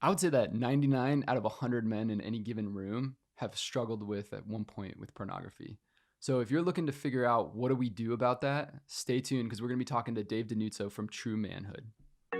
I would say that 99 out of 100 men in any given room have struggled with at one point with pornography. So if you're looking to figure out what do we do about that, stay tuned because we're going to be talking to Dave Denuzzo from True Manhood. Hey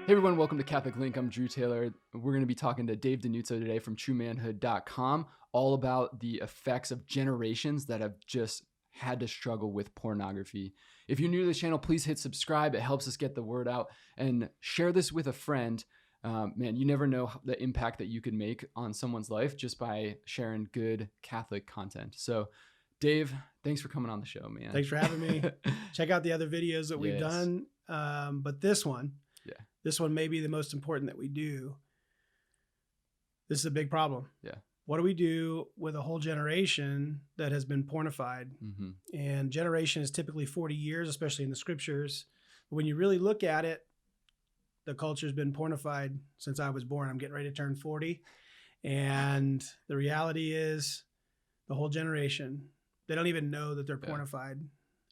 everyone, welcome to Catholic Link. I'm Drew Taylor. We're going to be talking to Dave Denuzzo today from truemanhood.com, all about the effects of generations that have just had to struggle with pornography. If you're new to the channel, please hit subscribe. It helps us get the word out, and share this with a friend. Man, you never know the impact that you could make on someone's life just by sharing good Catholic content. So Dave, thanks for coming on the show, man. Thanks for having me. Check out the other videos that we've done. But this one may be the most important that we do. This is a big problem. Yeah. What do we do with a whole generation that has been pornified? Mm-hmm. And generation is typically 40 years, especially in the scriptures. But when you really look at it, the culture's been pornified since I was born. I'm getting ready to turn 40. And the reality is the whole generation, they don't even know that they're pornified.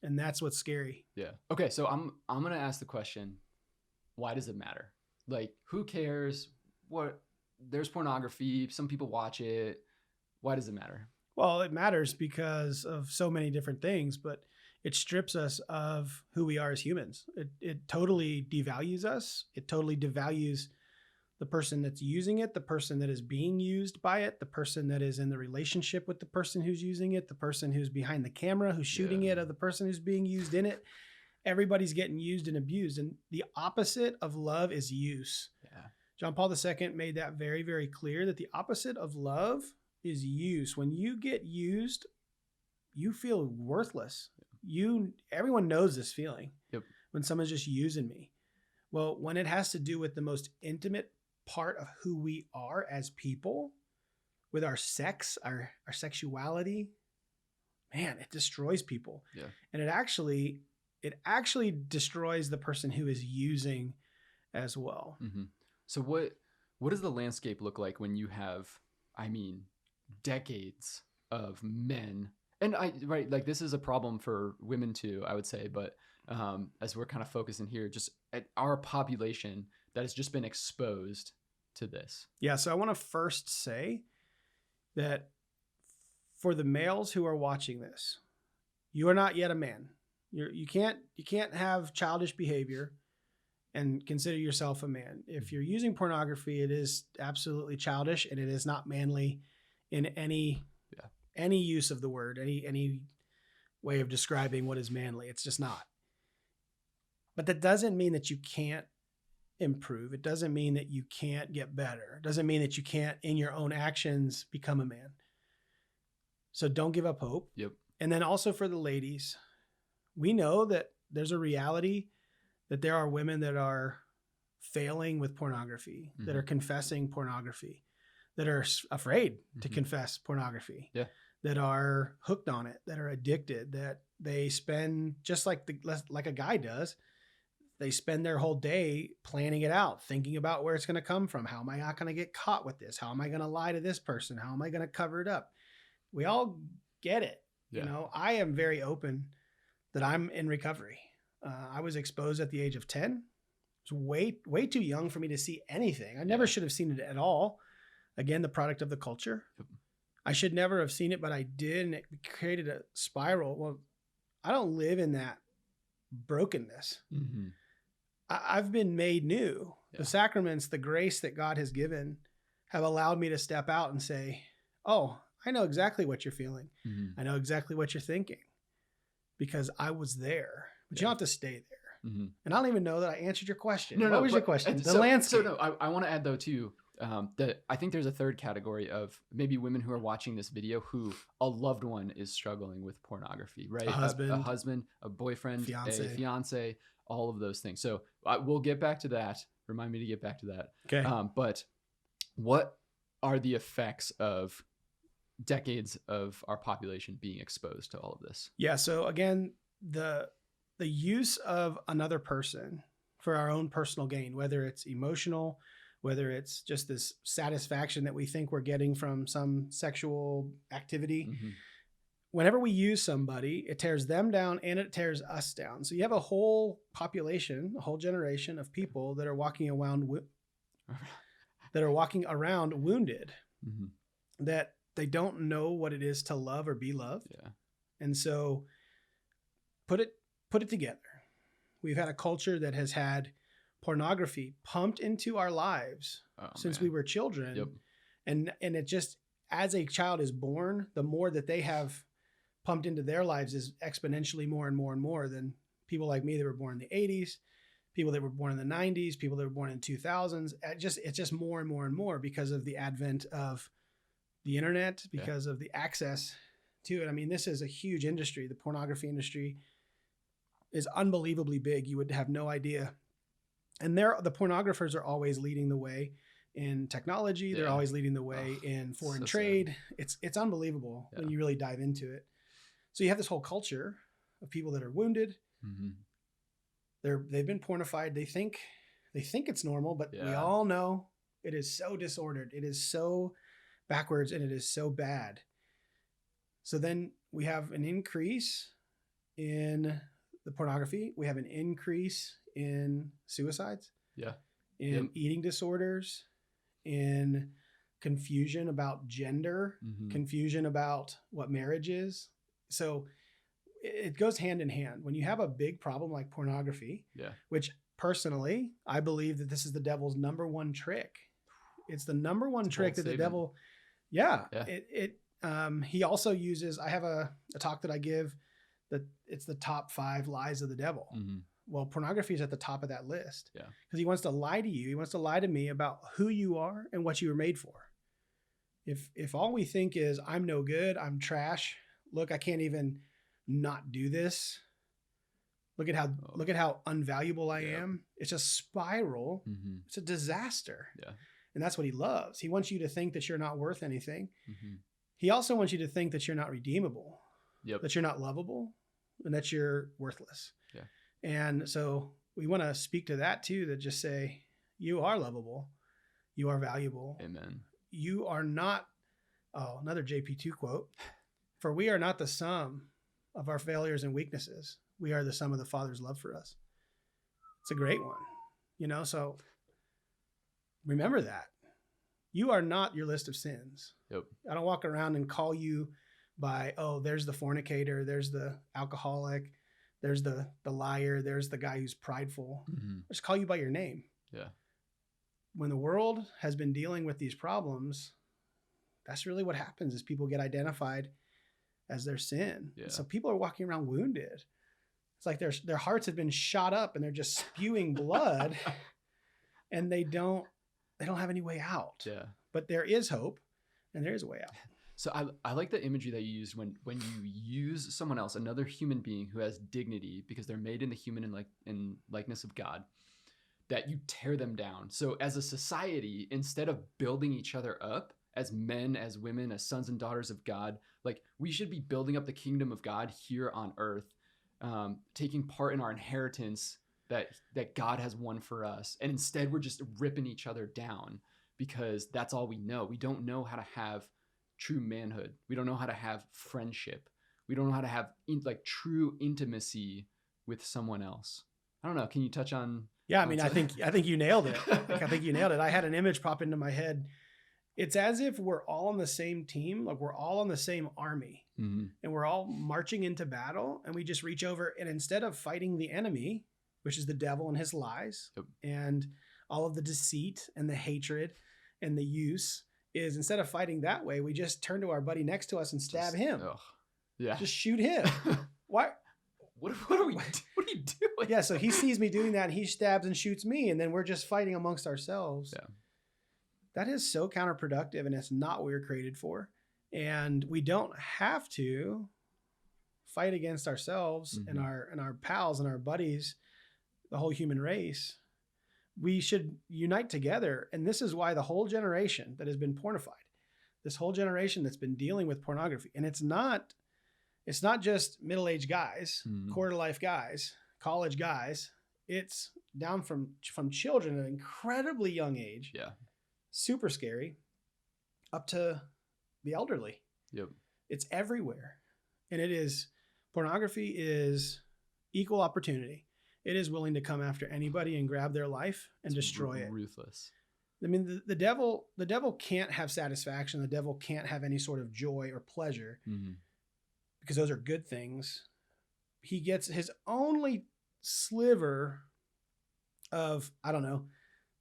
And that's what's scary. Yeah. Okay. So I'm going to ask the question, why does it matter? Like, who cares? There's pornography. Some people watch it. Why does it matter? Well, it matters because of so many different things, but it strips us of who we are as humans. It totally devalues us. It totally devalues the person that's using it, the person that is being used by it, the person that is in the relationship with the person who's using it, the person who's behind the camera, who's shooting it, or the person who's being used in it. Everybody's getting used and abused. And the opposite of love is use. Yeah. John Paul II made that very, very clear, that the opposite of love is use. When you get used, you feel worthless. Everyone knows this feeling. Yep. When someone's just using me. Well, when it has to do with the most intimate part of who we are as people, with our sex, our sexuality, man, it destroys people. Yeah. And it actually destroys the person who is using as well. Mm-hmm. So what does the landscape look like when you have, decades of men? And like this is a problem for women too, I would say. But as we're kind of focusing here, just at our population that has just been exposed to this. Yeah. So I want to first say that for the males who are watching this, you are not yet a man. You can't have childish behavior and consider yourself a man. If you're using pornography, it is absolutely childish, and it is not manly in any use of the word, any way of describing what is manly. It's just not. But that doesn't mean that you can't improve. It doesn't mean that you can't get better. It doesn't mean that you can't, in your own actions, become a man. So don't give up hope. Yep. And then also for the ladies, we know that there's a reality that there are women that are failing with pornography, that are confessing pornography, that are afraid to confess pornography, that are hooked on it, that are addicted, that they spend, just like a guy does, they spend their whole day planning it out, thinking about where it's going to come from. How am I not going to get caught with this? How am I going to lie to this person? How am I going to cover it up? We all get it. Yeah. You know, I am very open that I'm in recovery. I was exposed at the age of 10. It's way too young for me to see anything. I never should have seen it at all. Again, the product of the culture. I should never have seen it, but I did, and it created a spiral. Well, I don't live in that brokenness. Mm-hmm. I've been made new. The sacraments, the grace that God has given, have allowed me to step out and say, oh, I know exactly what you're feeling. Mm-hmm. I know exactly what you're thinking, because I was there. But you don't have to stay there. Mm-hmm. And I don't even know that I answered your question. What was your question? The landscape. So I want to add though too, that I think there's a third category of maybe women who are watching this video who a loved one is struggling with pornography, right? A husband, a boyfriend, fiance. a fiance, all of those things. So we'll get back to that. Remind me to get back to that. Okay. But what are the effects of decades of our population being exposed to all of this? Yeah. So again, the use of another person for our own personal gain, whether it's emotional, whether it's just this satisfaction that we think we're getting from some sexual activity, whenever we use somebody, it tears them down and it tears us down. So you have a whole population, a whole generation of people that are walking around wounded, Mm-hmm. that they don't know what it is to love or be loved. Yeah. And so put it together. We've had a culture that has had pornography pumped into our lives since we were children. Yep. And it just, as a child is born, the more that they have pumped into their lives is exponentially more and more and more than people like me that were born in the 80s, people that were born in the 90s, people that were born in 2000s. It's just more and more and more because of the advent of the internet, because of the access to it. I mean, this is a huge industry. The pornography industry is unbelievably big. You would have no idea. And the pornographers are always leading the way in technology. They're always leading the way in foreign trade. Sad. It's unbelievable when you really dive into it. So you have this whole culture of people that are wounded. Mm-hmm. They've been pornified. They think it's normal, but we all know it is so disordered. It is so backwards, and it is so bad. So then we have an increase in the pornography. We have an increase in suicides. Yeah. In eating disorders, in confusion about gender, confusion about what marriage is. So it goes hand in hand. When you have a big problem like pornography, which personally, I believe that this is the devil's number one trick. It's the number one trick that the devil, he also uses, I have a talk that I give that it's the top 5 lies of the devil. Mm-hmm. Well, pornography is at the top of that list because he wants to lie to you. He wants to lie to me about who you are and what you were made for. If all we think is I'm no good, I'm trash. Look, I can't even not do this. Look at how unvaluable I am. It's a spiral. Mm-hmm. It's a disaster. Yeah. And that's what he loves. He wants you to think that you're not worth anything. Mm-hmm. He also wants you to think that you're not redeemable, that you're not lovable, and that you're worthless. Yeah. And so we want to speak to that too, that just say, you are lovable. You are valuable. Amen. You are not, another JP2 quote, for we are not the sum of our failures and weaknesses. We are the sum of the Father's love for us. It's a great one, so remember that. You are not your list of sins. Yep. I don't walk around and call you by, there's the fornicator, there's the alcoholic, there's the liar, there's the guy who's prideful. Mm-hmm. I just call you by your name. Yeah. When the world has been dealing with these problems, that's really what happens is people get identified as their sin. Yeah. So people are walking around wounded. It's like their hearts have been shot up and they're just spewing blood and they don't have any way out. Yeah. But there is hope and there is a way out. So I like the imagery that you used when you use someone else, another human being who has dignity because they're made in the human and likeness of God, that you tear them down. So as a society, instead of building each other up as men, as women, as sons and daughters of God, like we should be building up the kingdom of God here on earth, taking part in our inheritance that God has won for us. And instead we're just ripping each other down because that's all we know. We don't know how to have true manhood. We don't know how to have friendship. We don't know how to have true intimacy with someone else. I don't know. Can you touch on? Yeah. I mean, I think you nailed it. I think you nailed it. I had an image pop into my head. It's as if we're all on the same team. Like we're all on the same army and we're all marching into battle and we just reach over and instead of fighting the enemy, which is the devil and his lies and all of the deceit and the hatred and the use, is instead of fighting that way, we just turn to our buddy next to us and stab him. Yeah. Just shoot him. Why? What are you doing? Yeah. So he sees me doing that and he stabs and shoots me. And then we're just fighting amongst ourselves. Yeah. That is so counterproductive and it's not what we were created for. And we don't have to fight against ourselves and our pals and our buddies, the whole human race. We should unite together. And this is why the whole generation that has been pornified, this whole generation that's been dealing with pornography, and it's not just middle-aged guys, quarter-life guys, college guys. It's down from children at an incredibly young age. Yeah. Super scary, up to the elderly. Yep. It's everywhere. And pornography is equal opportunity. It is willing to come after anybody and grab their life and destroy it. Ruthless. I mean, the devil can't have satisfaction. The devil can't have any sort of joy or pleasure because those are good things. He gets his only sliver of, I don't know,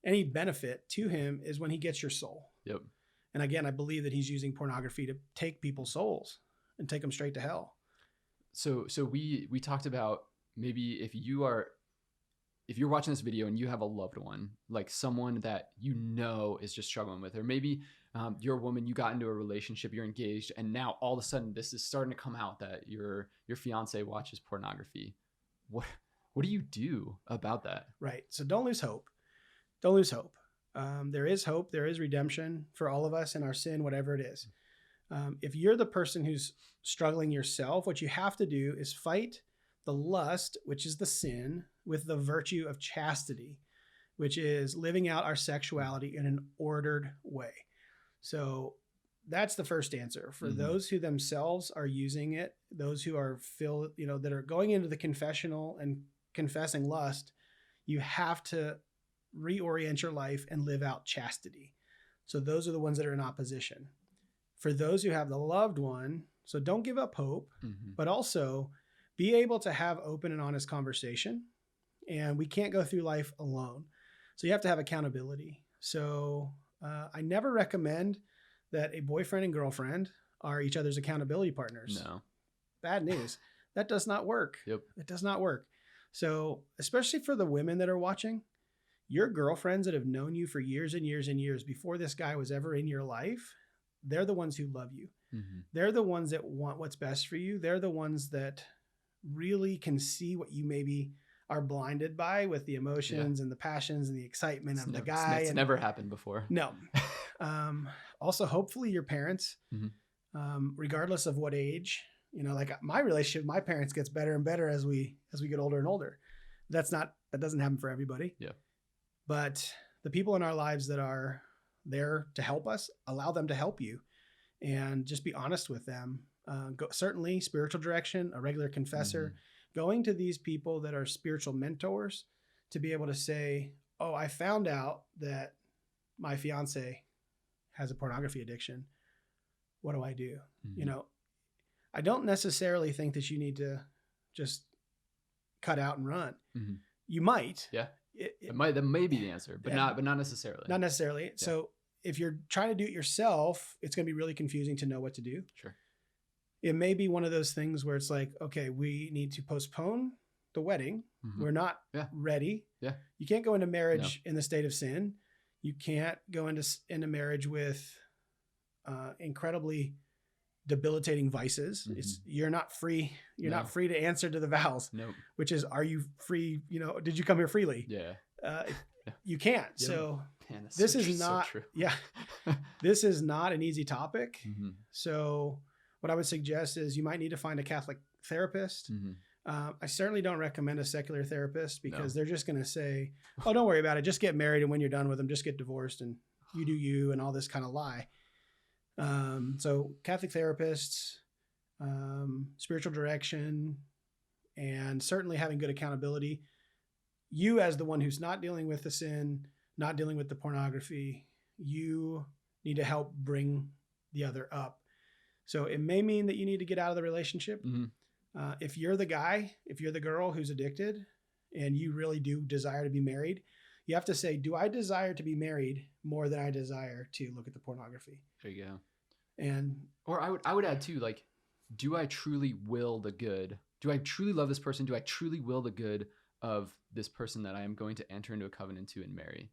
any benefit to him is when he gets your soul. Yep. And again, I believe that he's using pornography to take people's souls and take them straight to hell. So we talked about maybe if you're watching this video and you have a loved one, like someone that you know is just struggling with, or maybe you're a woman, you got into a relationship, you're engaged, and now all of a sudden this is starting to come out that your fiance watches pornography. What do you do about that? Right. So don't lose hope. Don't lose hope. There is hope. There is redemption for all of us in our sin, whatever it is. If you're the person who's struggling yourself, what you have to do is fight the lust, which is the sin, with the virtue of chastity, which is living out our sexuality in an ordered way. So that's the first answer for those who themselves are using it, those who are that are going into the confessional and confessing lust. You have to reorient your life and live out chastity. So those are the ones that are in opposition. For those who have the loved one, so don't give up hope, but also be able to have open and honest conversation. And we can't go through life alone. So you have to have accountability. So I never recommend that a boyfriend and girlfriend are each other's accountability partners. No. Bad news. That does not work. Yep. It does not work. So especially for the women that are watching, your girlfriends that have known you for years and years and years before this guy was ever in your life, they're the ones who love you. They're the ones that want what's best for you. They're the ones that really can see what you maybe are blinded by with the emotions and the passions and the excitement of the guy. It's never happened before. No. Also, hopefully your parents, regardless of what age, like my relationship with my parents gets better and better as we get older and older. That doesn't happen for everybody. Yeah. But the people in our lives that are there to help us, allow them to help you and just be honest with them. Certainly spiritual direction, a regular confessor, going to these people that are spiritual mentors to be able to say, oh, I found out that my fiance has a pornography addiction. What do I do? I don't necessarily think that you need to just cut out and run. You might. Yeah. That may be the answer, but not necessarily. Not necessarily. Yeah. So if you're trying to do it yourself, it's going to be really confusing to know what to do. Sure. It may be one of those things where it's like, okay, we need to postpone the wedding. We're not ready. Yeah. You can't go into marriage in the state of sin. You can't go into marriage with incredibly debilitating vices. You're not free. You're not free to answer to the vows. Nope. Which is, are you free? Did you come here freely? Yeah. You can't. Yeah. So man, this is not. So true. Yeah. This is not an easy topic. So what I would suggest is you might need to find a Catholic therapist. I certainly don't recommend a secular therapist because they're just going to say, oh, don't worry about it. Just get married. And when you're done with them, just get divorced and you do you and all this kind of lie. So Catholic therapists, spiritual direction, and certainly having good accountability. You as the one who's not dealing with the sin, not dealing with the pornography, you need to help bring the other up. So it may mean that you need to get out of the relationship. If you're the guy, if you're the girl who's addicted and you really do desire to be married, you have to say, do I desire to be married more than I desire to look at the pornography? There you go. Or I would add too, like, do I truly will the good? Do I truly love this person? Do I truly will the good of this person that I am going to enter into a covenant to and marry?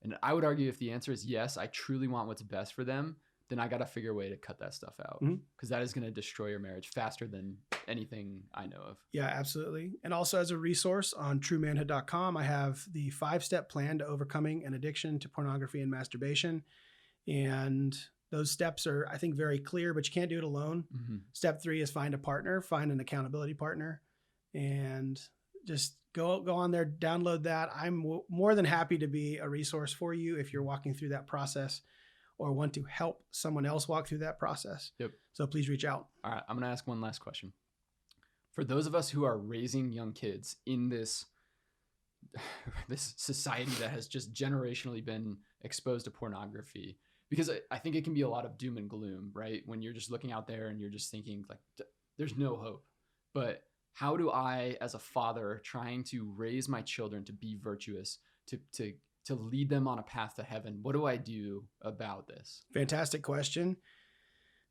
And I would argue if the answer is yes, I truly want what's best for them, then I got to figure a way to cut that stuff out because that is going to destroy your marriage faster than anything I know of. Yeah, absolutely. And also as a resource on truemanhood.com, I have the 5-step plan to overcoming an addiction to pornography and masturbation. And those steps are, I think, very clear, but you can't do it alone. Step 3 is find a partner, find an accountability partner, and just go on there, download that. I'm more than happy to be a resource for you if you're walking through that process or want to help someone else walk through that process. Yep. So please reach out. All right. I'm going to ask one last question. For those of us who are raising young kids in this this society that has just generationally been exposed to pornography, because I think it can be a lot of doom and gloom, right? When you're just looking out there and you're just thinking like, there's no hope. But how do I, as a father, trying to raise my children to be virtuous, to lead them on a path to heaven, what do I do about this? Fantastic question.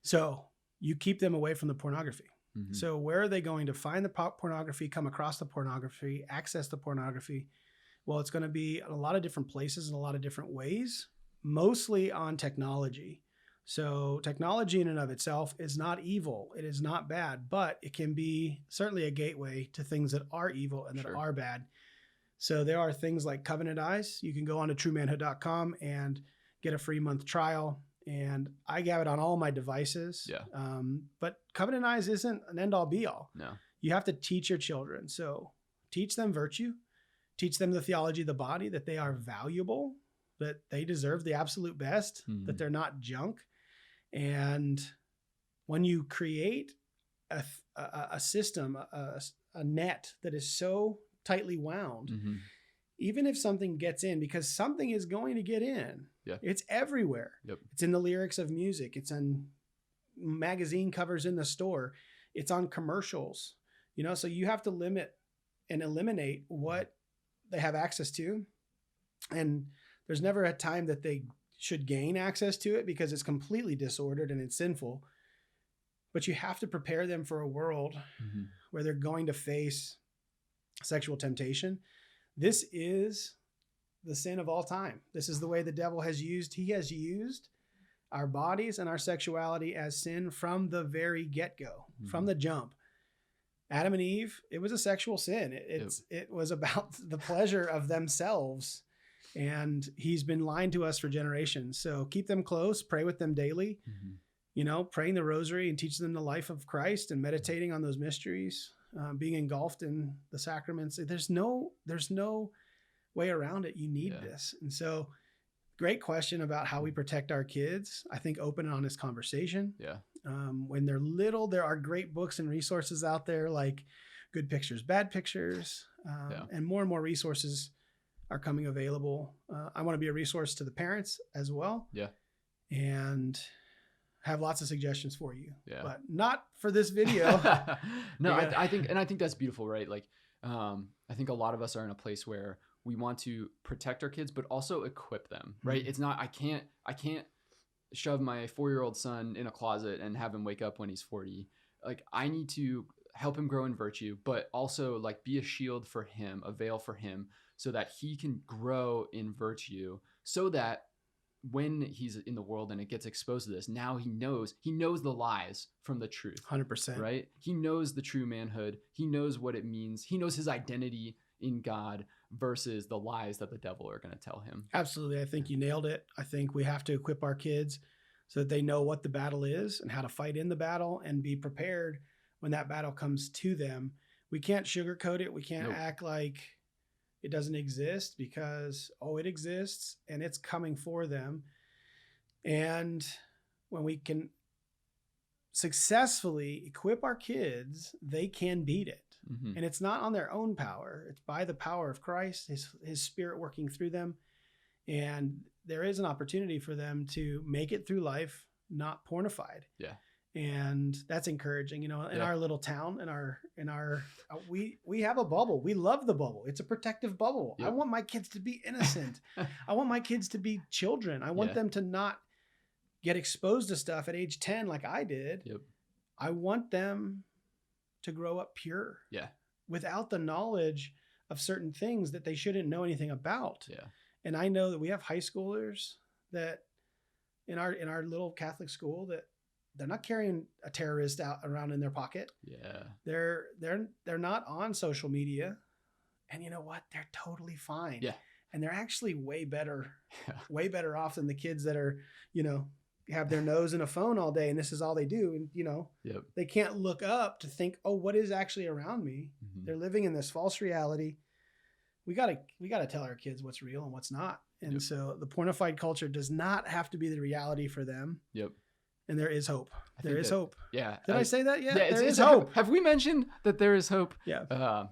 So you keep them away from the pornography. Mm-hmm. So where are they going to find the pornography, come across the pornography, access the pornography? Well, it's going to be a lot of different places in a lot of different ways, mostly on technology. So technology in and of itself is not evil. It is not bad, but it can be certainly a gateway to things that are evil and that Sure. are bad. So there are things like Covenant Eyes. You can go on to truemanhood.com and get a free month trial. And I have it on all my devices. Yeah. But Covenant Eyes isn't an end all be all. No. You have to teach your children. So teach them virtue, teach them the theology of the body, that they are valuable, that they deserve the absolute best, that they're not junk. And when you create a system, a net that is so tightly wound, even if something gets in, because something is going to get in, it's everywhere. Yep. It's in the lyrics of music. It's on magazine covers in the store. It's on commercials, so you have to limit and eliminate what they have access to. And there's never a time that they should gain access to it because it's completely disordered and it's sinful. But you have to prepare them for a world where they're going to face sexual temptation. This is the sin of all time. This is the way the devil has used. He has used our bodies and our sexuality as sin from the very get-go, from the jump. Adam and Eve, it was a sexual sin. It was about the pleasure of themselves. And he's been lying to us for generations. So keep them close, pray with them daily, praying the rosary and teach them the life of Christ and meditating on those mysteries, being engulfed in the sacraments. There's no way around it. You need this. And so great question about how we protect our kids. I think open and honest conversation. Yeah. When they're little, there are great books and resources out there like Good Pictures, Bad Pictures, and more resources are coming available. I want to be a resource to the parents as well. Yeah. And have lots of suggestions for you, but not for this video. No, I think that's beautiful, right? Like, I think a lot of us are in a place where we want to protect our kids, but also equip them, right? It's not, I can't shove my 4-year-old son in a closet and have him wake up when he's 40. Like, I need to help him grow in virtue, but also like be a shield for him, a veil for him, so that he can grow in virtue, so that when he's in the world and it gets exposed to this, now he knows the lies from the truth. 100%. Right? He knows the true manhood. He knows what it means. He knows his identity in God versus the lies that the devil are going to tell him. Absolutely. I think you nailed it. I think we have to equip our kids so that they know what the battle is and how to fight in the battle and be prepared when that battle comes to them. We can't sugarcoat it. We can't act like it doesn't exist, because, it exists and it's coming for them. And when we can successfully equip our kids, they can beat it. And it's not on their own power. It's by the power of Christ, his Spirit working through them. And there is an opportunity for them to make it through life, not pornified. Yeah. And that's encouraging, in our little town, we have a bubble. We love the bubble. It's a protective bubble. Yep. I want my kids to be innocent. I want my kids to be children. I want them to not get exposed to stuff at age 10 like I did. Yep. I want them to grow up pure. Yeah. Without the knowledge of certain things that they shouldn't know anything about. Yeah. And I know that we have high schoolers that in our little Catholic school that they're not carrying a terrorist out around in their pocket. Yeah. They're not on social media. And you know what? They're totally fine. Yeah. And they're actually way better off than the kids that are, have their nose in a phone all day and this is all they do. And, they can't look up to think, what is actually around me? They're living in this false reality. We gotta tell our kids what's real and what's not. And so the pornified culture does not have to be the reality for them. Yep. and there is hope. I There think is that- hope. Yeah. Did I say that? Yeah, Yeah, there is hope. Have we mentioned that there is hope? Yeah.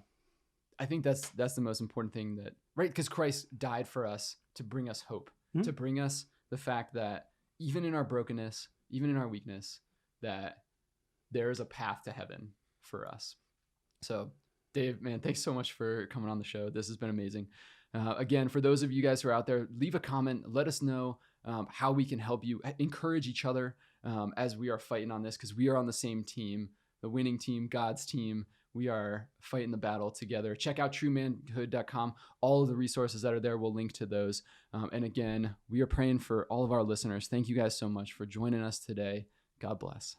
I think that's the most important thing, that, right? Because Christ died for us to bring us hope, to bring us the fact that even in our brokenness, even in our weakness, that there is a path to heaven for us. So Dave, man, thanks so much for coming on the show. This has been amazing. Again, for those of you guys who are out there, leave a comment. Let us know how we can help you, encourage each other as we are fighting on this, because we are on the same team, the winning team, God's team. We are fighting the battle together. Check out truemanhood.com. All of the resources that are there, we'll link to those. And again, we are praying for all of our listeners. Thank you guys so much for joining us today. God bless.